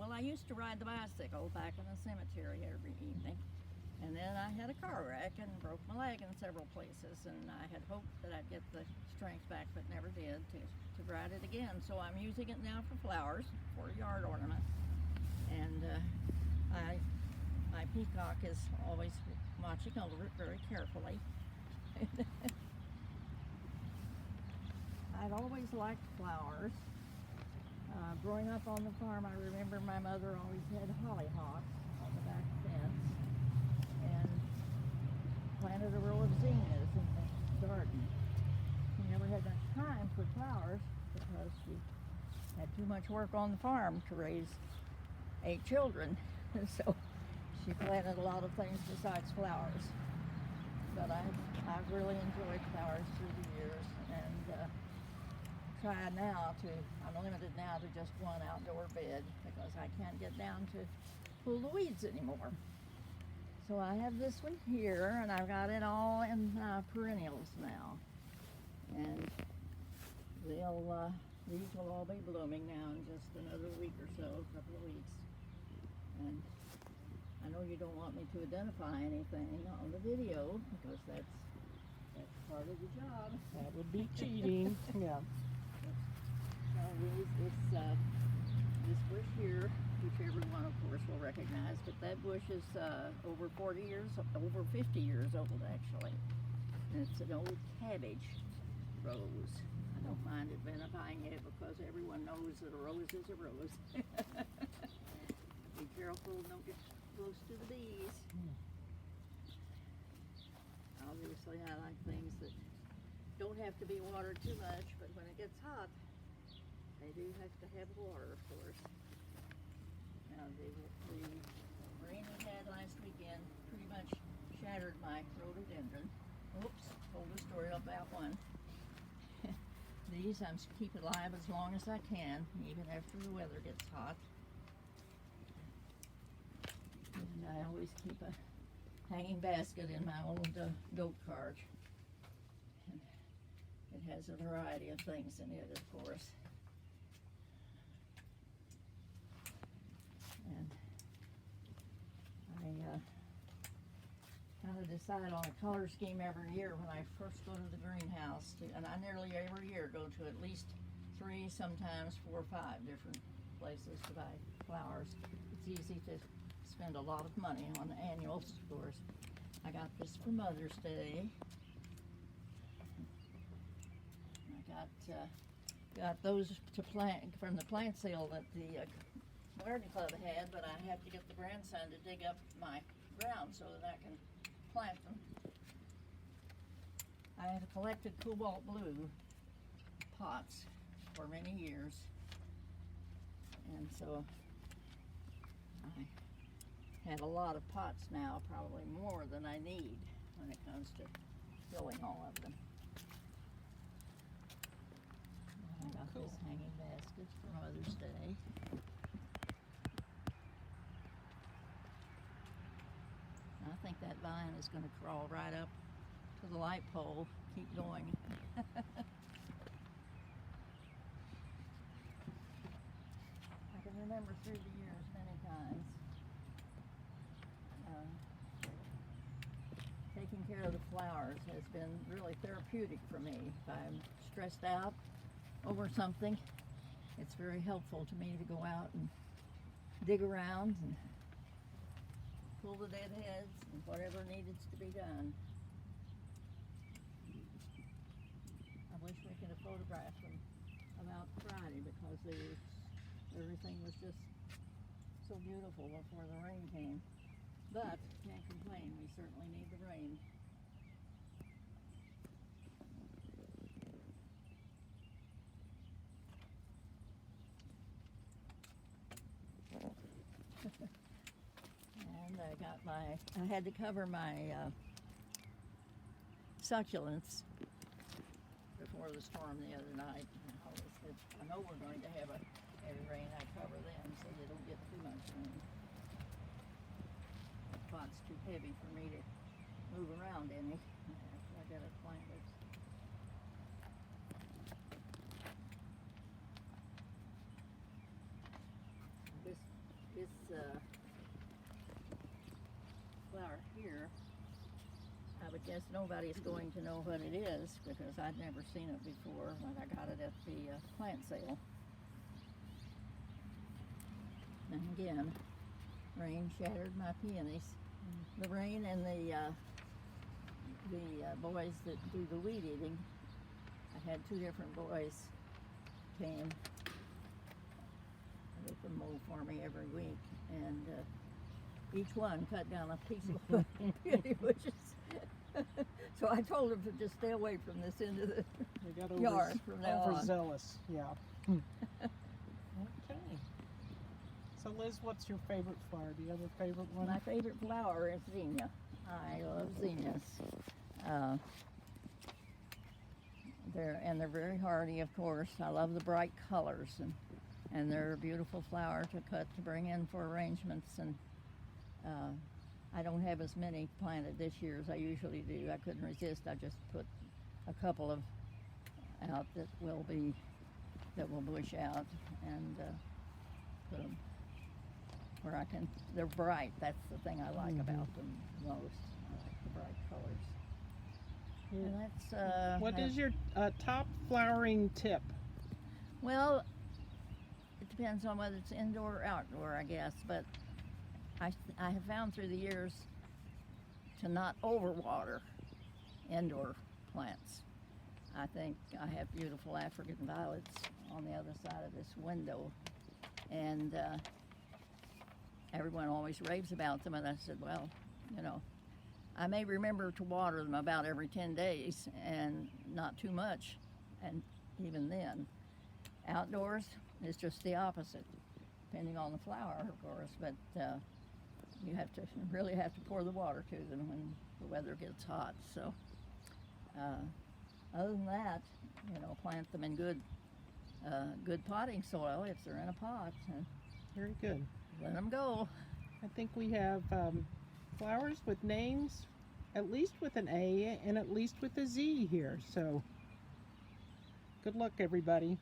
Well, I used to ride the bicycle back in the cemetery every evening. And then I had a car wreck and broke my leg in several places, and I had hoped that I'd get the strength back, but never did, to ride it again. So I'm using it now for flowers, for a yard ornament. And my peacock is always watching over it very carefully. I'd always liked flowers. Growing up on the farm, I remember my mother always had hollyhocks on the back fence, and planted a row of zinnias in the garden. She never had much time for flowers because she had too much work on the farm to raise 8 children. So she planted a lot of things besides flowers. But I've really enjoyed flowers through the years, and I'm limited now to just one outdoor bed because I can't get down to pull the weeds anymore. So I have this one here, and I've got it all in perennials now. And these will all be blooming now in just another week or so, a couple of weeks. And I know you don't want me to identify anything on the video because that's part of the job. That would be cheating. Yeah. This bush here, which everyone of course will recognize, but that bush is over 50 years old actually. And it's an old cabbage rose. I don't mind identifying it because everyone knows that a rose is a rose. Be careful, don't get close to the bees. Obviously I like things that don't have to be watered too much, but when it gets hot, they do have to have water, of course. Now, the rain we had last weekend pretty much shattered my rhododendron. Oops, told a story about one. These I'm keeping alive as long as I can, even after the weather gets hot. And I always keep a hanging basket in my old goat cart. And it has a variety of things in it, of course. And I kind of decide on a color scheme every year when I first go to the greenhouse. And I nearly every year go to at least 3, sometimes 4 or 5 different places to buy flowers. It's easy to spend a lot of money on the annuals, of course. I got this for Mother's Day. I got those to plant from the plant sale that the garden club had, but I have to get the grandson to dig up my ground so that I can plant them. I have collected cobalt blue pots for many years, and so I have a lot of pots now, probably more than I need when it comes to filling all of them. I got this hanging basket for Mother's Day. I think that vine is going to crawl right up to the light pole. Keep going. I can remember through the years many times taking care of the flowers has been really therapeutic for me. If I'm stressed out over something, it's very helpful to me to go out and dig around and pull the dead heads and whatever needed to be done. I wish we could have photographed them about Friday because everything was just so beautiful before the rain came. But can't complain, we certainly need the rain. And I had to cover my succulents before the storm the other night. I know we're going to have a heavy rain. I cover them so they don't get too much rain. The pot's too heavy for me to move around any. I got it planted. flower here, I would guess nobody's going to know what it is because I'd never seen it before when I got it at the plant sale. And again, rain shattered my peonies. The rain and the boys that do the weed eating. I had two different boys came. They can mow for me every week, and each one cut down a piece of peony bushes. So I told them to just stay away from this end of the yard from now on. Overzealous, yeah. Okay. So Liz, what's your favorite flower? Do you have a favorite one? My favorite flower is zinnia. I love zinnias. They're very hardy, of course. I love the bright colors, and they're a beautiful flower to cut to bring in for arrangements. And I don't have as many planted this year as I usually do. I couldn't resist. I just put a couple of out that will bush out, and put them where I can. They're bright. That's the thing I like about them most. I like the bright colors. And that's what is your top flowering tip? Well, it depends on whether it's indoor or outdoor, I guess. But I have found through the years to not overwater indoor plants. I think I have beautiful African violets on the other side of this window, and everyone always raves about them. And I said, well, you know, I may remember to water them about every 10 days and not too much, and even then. Outdoors is just the opposite, depending on the flower, of course, but you really have to pour the water to them when the weather gets hot. So other than that, you know, plant them in good potting soil if they're in a pot. Very good. Let them go. I think we have flowers with names, at least with an A and at least with a Z here. So good luck, everybody.